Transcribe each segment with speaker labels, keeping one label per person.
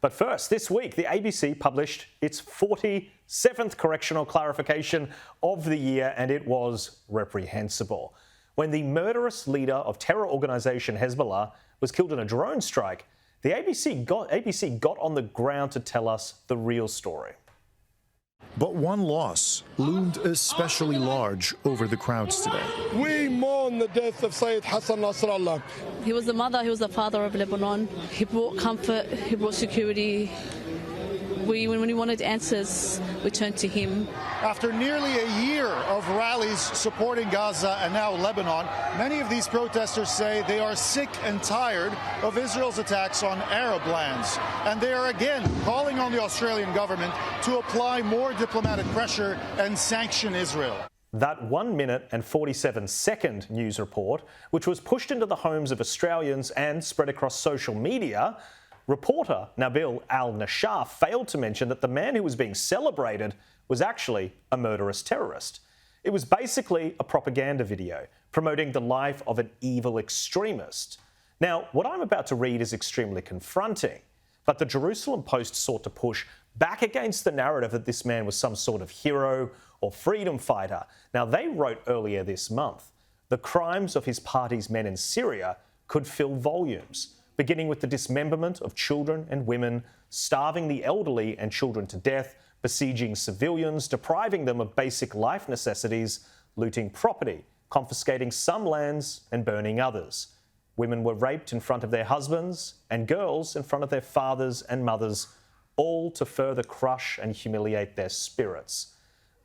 Speaker 1: But first, this week, the ABC published its 47th correctional clarification of the year, and it was reprehensible. When the murderous leader of terror organisation Hezbollah was killed in a drone strike, the ABC got on the ground to tell us the real story.
Speaker 2: But one loss loomed especially large over the crowds today.
Speaker 3: We mourn the death of Sayyid Hassan Nasrallah.
Speaker 4: He was the mother, he was the father of Lebanon. He brought comfort, he brought security. When we wanted answers, we turned to him.
Speaker 5: After nearly a year of rallies supporting Gaza and now Lebanon, many of these protesters say they are sick and tired of Israel's attacks on Arab lands. And they are again calling on the Australian government to apply more diplomatic pressure and sanction Israel.
Speaker 1: That 1 minute and 47-second news report, which was pushed into the homes of Australians and spread across social media, reporter Nabil al-Nashar failed to mention that the man who was being celebrated was actually a murderous terrorist. It was basically a propaganda video promoting the life of an evil extremist. Now, what I'm about to read is extremely confronting, but the Jerusalem Post sought to push back against the narrative that this man was some sort of hero or freedom fighter. Now, they wrote earlier this month, the crimes of his party's men in Syria could fill volumes, beginning with the dismemberment of children and women, starving the elderly and children to death, besieging civilians, depriving them of basic life necessities, looting property, confiscating some lands and burning others. Women were raped in front of their husbands and girls in front of their fathers and mothers, all to further crush and humiliate their spirits.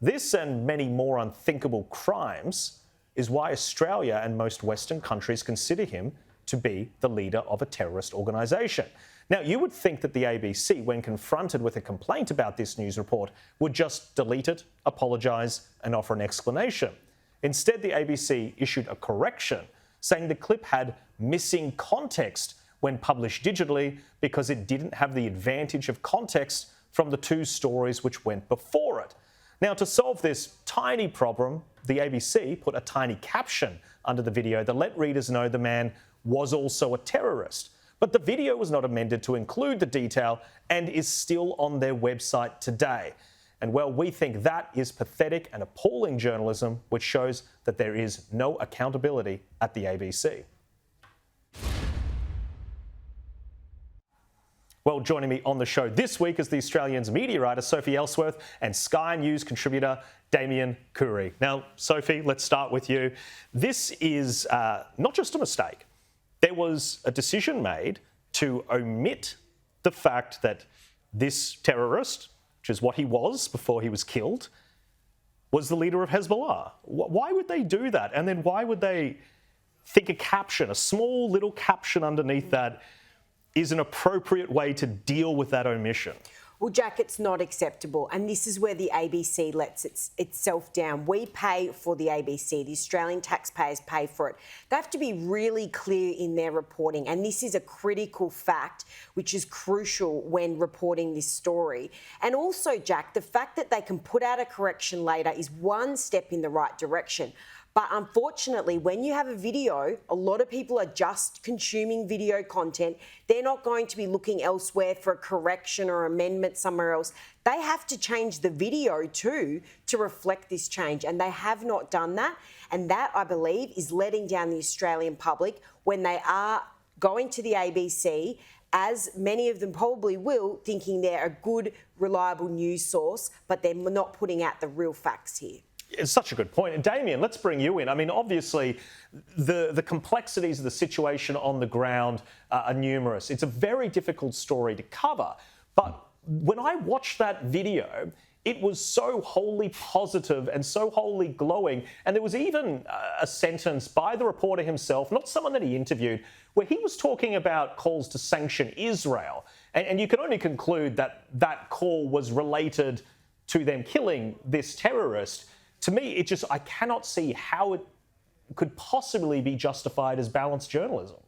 Speaker 1: This and many more unthinkable crimes is why Australia and most Western countries consider him to be the leader of a terrorist organisation. Now, you would think that the ABC, when confronted with a complaint about this news report, would just delete it, apologise and offer an explanation. Instead, the ABC issued a correction, saying the clip had missing context when published digitally because it didn't have the advantage of context from the two stories which went before it. Now, to solve this tiny problem, the ABC put a tiny caption under the video that let readers know the man was also a terrorist. But the video was not amended to include the detail and is still on their website today. And well, we think that is pathetic and appalling journalism, which shows that there is no accountability at the ABC. Well, joining me on the show this week is the Australian's media writer Sophie Ellsworth and Sky News contributor Damien Khoury. Now, Sophie, let's start with you. This is not just a mistake. There was a decision made to omit the fact that this terrorist, which is what he was before he was killed, was the leader of Hezbollah. Why would they do that? And then why would they think a caption, a small little caption underneath that, is an appropriate way to deal with that omission?
Speaker 6: Well, Jack, it's not acceptable. And this is where the ABC lets itself down. We pay for the ABC. The Australian taxpayers pay for it. They have to be really clear in their reporting. And this is a critical fact, which is crucial when reporting this story. And also, Jack, the fact that they can put out a correction later is one step in the right direction. But unfortunately, when you have a video, a lot of people are just consuming video content. They're not going to be looking elsewhere for a correction or amendment somewhere else. They have to change the video too to reflect this change, and they have not done that. And that, I believe, is letting down the Australian public when they are going to the ABC, as many of them probably will, thinking they're a good, reliable news source, but they're not putting out the real facts here.
Speaker 1: It's such a good point. And Damien, let's bring you in. I mean, obviously, the complexities of the situation on the ground are numerous. It's a very difficult story to cover. But when I watched that video, it was so wholly positive and so wholly glowing. And there was even a sentence by the reporter himself, not someone that he interviewed, where he was talking about calls to sanction Israel. And you can only conclude that that call was related to them killing this terrorist. To me, I cannot see how it could possibly be justified as balanced journalism.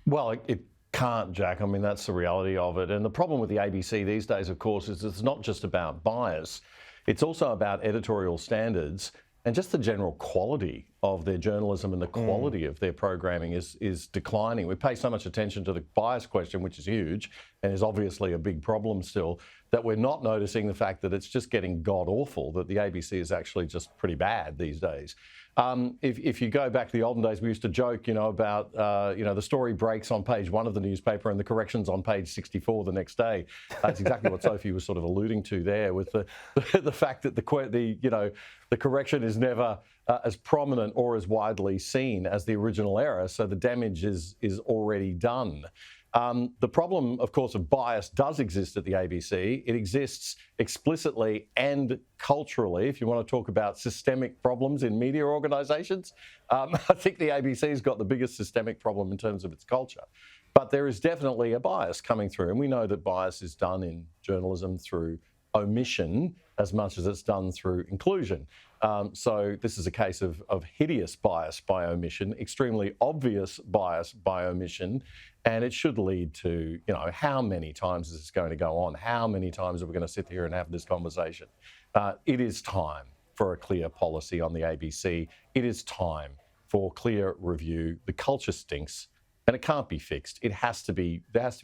Speaker 7: Well, it can't, Jack. I mean, that's the reality of it. And the problem with the ABC these days, of course, is it's not just about bias. It's also about editorial standards and just the general quality of their journalism and the quality of their programming is declining. We pay so much attention to the bias question, which is huge and is obviously a big problem still, that we're not noticing the fact that it's just getting god-awful, that the ABC is actually just pretty bad these days. If you go back to the olden days, we used to joke, about, the story breaks on page 1 of the newspaper and the correction's on page 64 the next day. That's exactly what Sophie was sort of alluding to there, with the fact that the correction is never as prominent or as widely seen as the original error, so the damage is already done. The problem, of course, of bias does exist at the ABC. It exists explicitly and culturally. If you want to talk about systemic problems in media organisations, I think the ABC's got the biggest systemic problem in terms of its culture. But there is definitely a bias coming through, and we know that bias is done in journalism through omission as much as it's done through inclusion. So this is a case of hideous bias by omission, extremely obvious bias by omission, and it should lead to, how many times is this going to go on? How many times are we going to sit here and have this conversation? It is time for a clear policy on the ABC. It is time for clear review. The culture stinks, and it can't be fixed. There has to be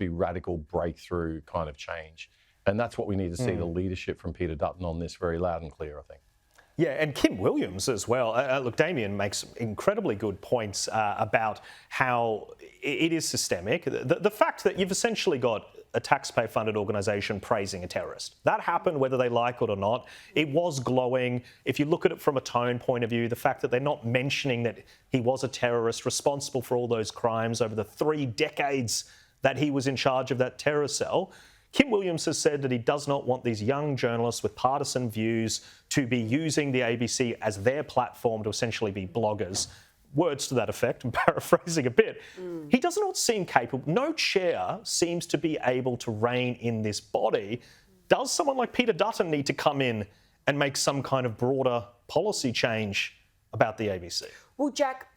Speaker 7: radical breakthrough kind of change. And that's what we need to see, the leadership from Peter Dutton on this very loud and clear, I think.
Speaker 1: Yeah, and Kim Williams as well. Look, Damien makes incredibly good points about how it is systemic. The fact that you've essentially got a taxpayer-funded organisation praising a terrorist. That happened whether they like it or not. It was glowing. If you look at it from a tone point of view, the fact that they're not mentioning that he was a terrorist responsible for all those crimes over the 3 decades that he was in charge of that terror cell. Kim Williams has said that he does not want these young journalists with partisan views to be using the ABC as their platform to essentially be bloggers. Words to that effect, I'm paraphrasing a bit. He does not seem capable. No chair seems to be able to rein in this body. Does someone like Peter Dutton need to come in and make some kind of broader policy change about the ABC?
Speaker 6: Well, Jack,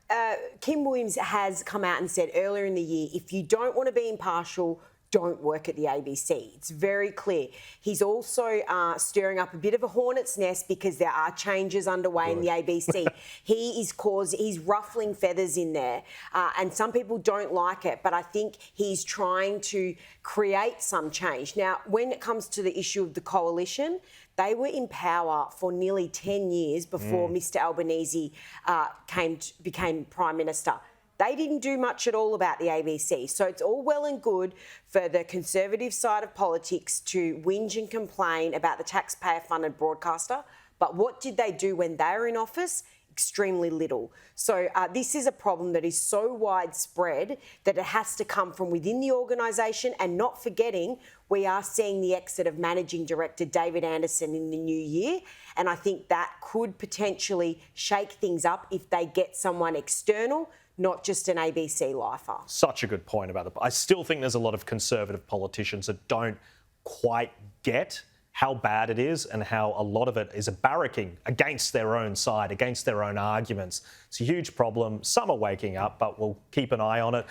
Speaker 6: Kim Williams has come out and said earlier in the year, if you don't want to be impartial, don't work at the ABC. It's very clear. He's also stirring up a bit of a hornet's nest because there are changes underway in the ABC. He's ruffling feathers in there, and some people don't like it, but I think he's trying to create some change. Now, when it comes to the issue of the coalition, they were in power for nearly 10 years before Mr Albanese became Prime Minister. They didn't do much at all about the ABC. So it's all well and good for the conservative side of politics to whinge and complain about the taxpayer-funded broadcaster. But what did they do when they were in office? Extremely little. So this is a problem that is so widespread that it has to come from within the organisation, and not forgetting we are seeing the exit of Managing Director David Anderson in the new year, and I think that could potentially shake things up if they get someone external, not just an ABC lifer.
Speaker 1: Such a good point about it. I still think there's a lot of conservative politicians that don't quite get how bad it is and how a lot of it is a barracking against their own side, against their own arguments. It's a huge problem. Some are waking up, but we'll keep an eye on it.